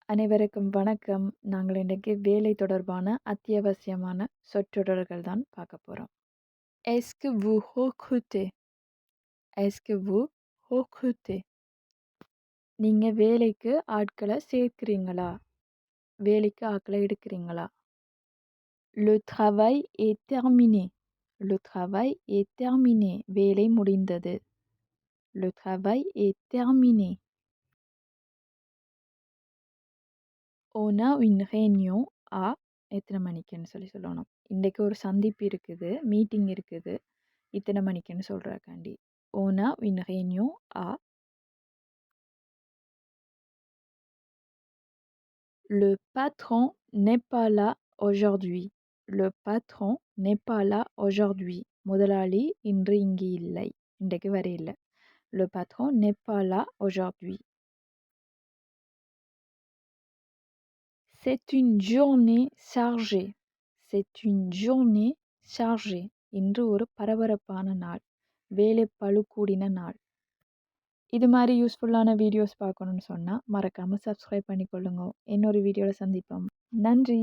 அனைவருக்கும் வணக்கம். நாங்கள் இன்றைக்கு வேலை தொடர்பான அத்தியாவசியமான சொற்றொடர்கள் தான் பார்க்க போகிறோம். Est-ce que vous recrutez? Est-ce que vous recrutez? நீங்கள் வேலைக்கு ஆட்களை சேர்க்கிறீங்களா? வேலைக்கு ஆட்களை எடுக்கிறீங்களா? Le travail est terminé. Le travail est terminé. வேலை முடிந்தது. Le travail est terminé. On a une réunion à எத்தனை மணிக்குன்னு சொல்லணும். இன்றைக்கு ஒரு சந்திப்பு இருக்குது, மீட்டிங் இருக்குது, இத்தனை மணிக்குன்னு சொல்கிறக்காண்டி. On a une réunion à. Le patron n'est pas là aujourd'hui. Le patron n'est pas là aujourd'hui. முதலாளி இன்று இங்கு இல்லை, இன்றைக்கு வரையில்லை. Le patron n'est pas là aujourd'hui. C'est une journée chargée. C'est une journée chargée. இன்று ஒரு பரபரப்பான நாள், வேலை பளு கூடின நாள். இது மாதிரி யூஸ்ஃபுல்லான வீடியோஸ் பார்க்கணுன்னு சொன்னால் மறக்காமல் சப்ஸ்கிரைப் பண்ணிக்கொள்ளுங்க. இன்னொரு வீடியோவில் சந்திப்போம். நன்றி.